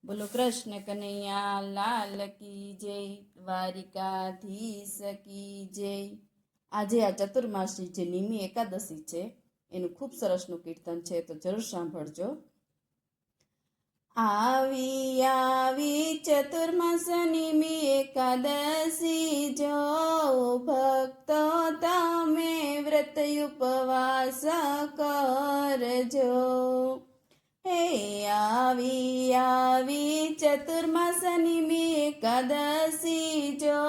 બોલો કૃષ્ણ કનૈયા લાલ કી જય, દ્વારિકાધીશ કી જય। આજે આ ચતુર્માસી જે નિમી એકાદશી છે એનું ખૂબ સરસનું કીર્તન છે, તો જરૂર સાંભળજો। આવી આવી ચતુર્માસ નિમી એકાદશી, જો ભક્તો તમે વ્રત ઉપવાસ કરજો। હે આવી ચતુર્માસ નિમી એકાદશી, જો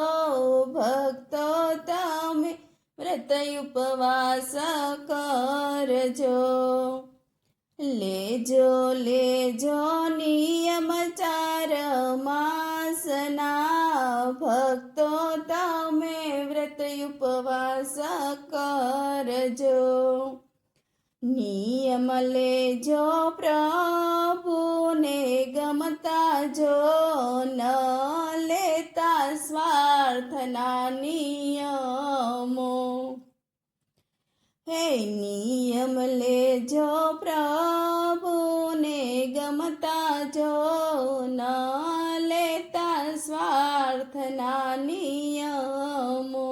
ભક્તો તમે વ્રત ઉપવાસ કરજો। લેજો લેજો નિયમ 4 માસના, ભક્તો તમે વ્રત ઉપવાસ કરજો। નિયમ લેજો પ્રભુને ગમતા, જો ન લેતા સ્વાર્થના નિયમો। હે નિયમ લેજો પ્રભુને ગમતા, જો ન લેતા સ્વાર્થના નિયમો।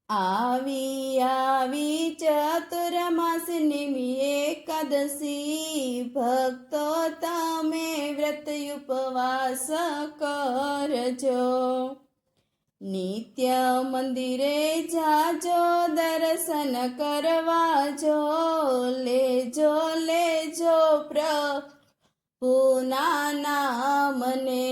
આવી ચતુર્માસ નિમી એકાદશી, ભક્તો તમે વ્રત ઉપવાસ કરજો। નિત્ય મંદિરે જાજો દર્શન કરવા, જો લેજો લેજો પ્રભુના નામને।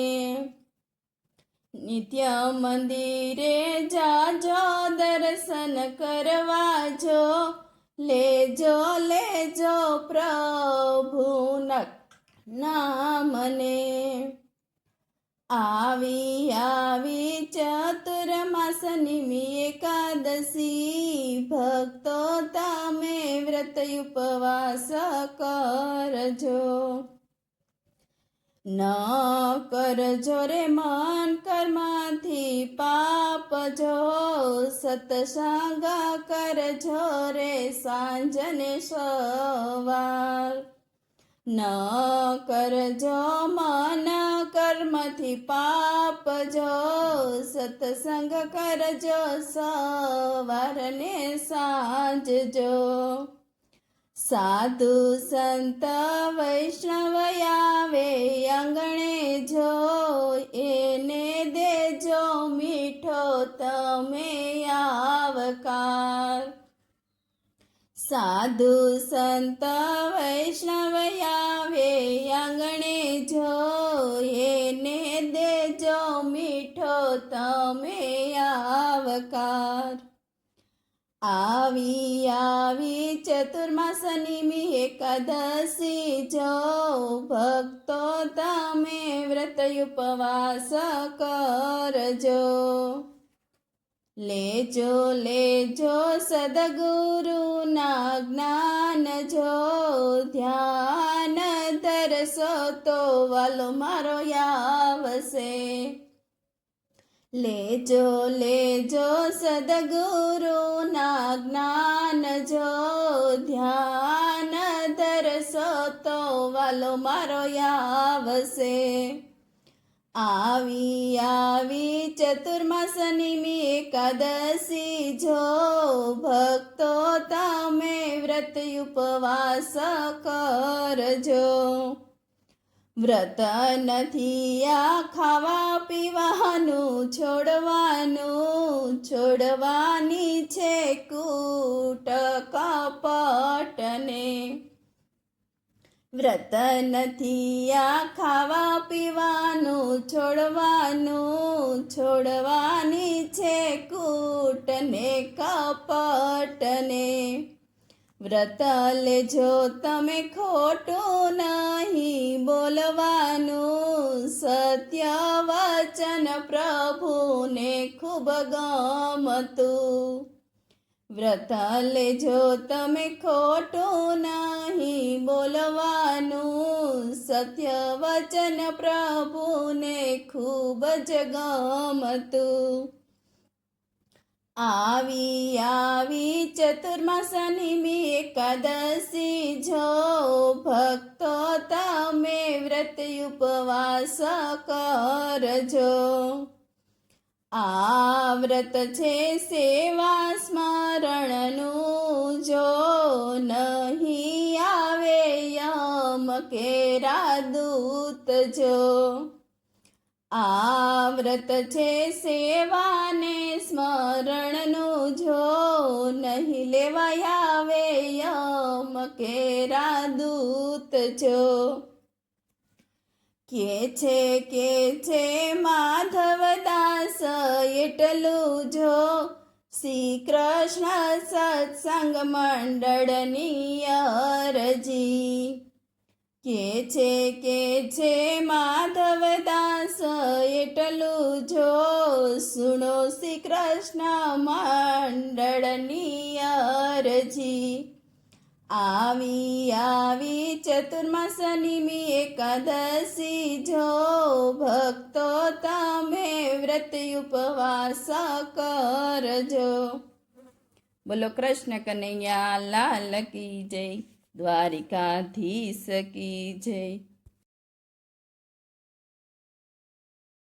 નિત્ય મંદિરે જાજો દર્શન કરવા, જો લેજો લેજો પ્રભુના નામને। આવી ચતુર્માસ નિમી એકાદશી, ભક્તો તમે વ્રત ઉપવાસ કરજો। ન કરજો રે મન કર્મથી પાપ, જો સત્સંગ કરજો રે સાંજને સવાર। ન કરજો મન કર્મથી પાપ, જો સત્સંગ કરજો સવારને સાંજજો। સાધુ સંત વૈષ્ણવ આવે આંગણે, જો એને દેજો મીઠો તમે આવકાર। સાધુ સંત વૈષ્ણવ આવે આંગણે, જો એને દેજો મીઠો તમે આવકાર। આવી ચતુર્માસ નિમી એકાદશી, જો ભક્તો તમે વ્રત ઉપવાસ કરજો। લેજો લેજો સદગુરુના જ્ઞાન, જો ધ્યાન ધરશો તો વાલો મારો આવશે। લેજો લેજો સદગુરુના જ્ઞાન, જો ધ્યાન ધરશો તો વાલો મારો આવશે। આવી ચતુર્માસ નિમી એકાદશી, જો ભક્તો તમે વ્રત ઉપવાસ કરજો। વ્રત નથી આ ખાવા પીવાનું છોડવાની છે કૂટ કપટને। વ્રત નથી આ ખાવા પીવાનું છોડવાની છે કૂટ ને કપટને। વ્રત લેજો તમે ખોટું નહીં બોલવાનું, સત્ય વચન પ્રભુને ખૂબ ગમતું। વ્રત લેજો તમે ખોટું નહીં બોલવાનું, સત્ય વચન પ્રભુને ખૂબ જ ગમતું। આવી ચતુર્માસ નિમી એકાદશી, જો ભક્તો તમે વ્રત ઉપવાસ ઉપવાસ કરજો. આ વ્રત છે સેવા સ્મરણનું, જો નહીં આવે યમ કેરા દૂત જો. આ વ્રત છે સેવાને સ્મરણનું, જો નહીં લેવાય આવે યમ કેરા દૂત જો. કે છે માધવદાસ એટલું જો, શ્રી કૃષ્ણ સત્સંગ મંડળની અરજી. કે છે માધવદાસ એટલું જો, સુણો શ્રી કૃષ્ણ મંડળની અરજી. આવી ચતુર્માસ નિમિ એકાદશી જો, ભક્તો તમે વ્રત ઉપવાસ કરજો. બોલો કૃષ્ણ કનૈયા લાલ કી જય, દ્વારિકાધીશ કી જય.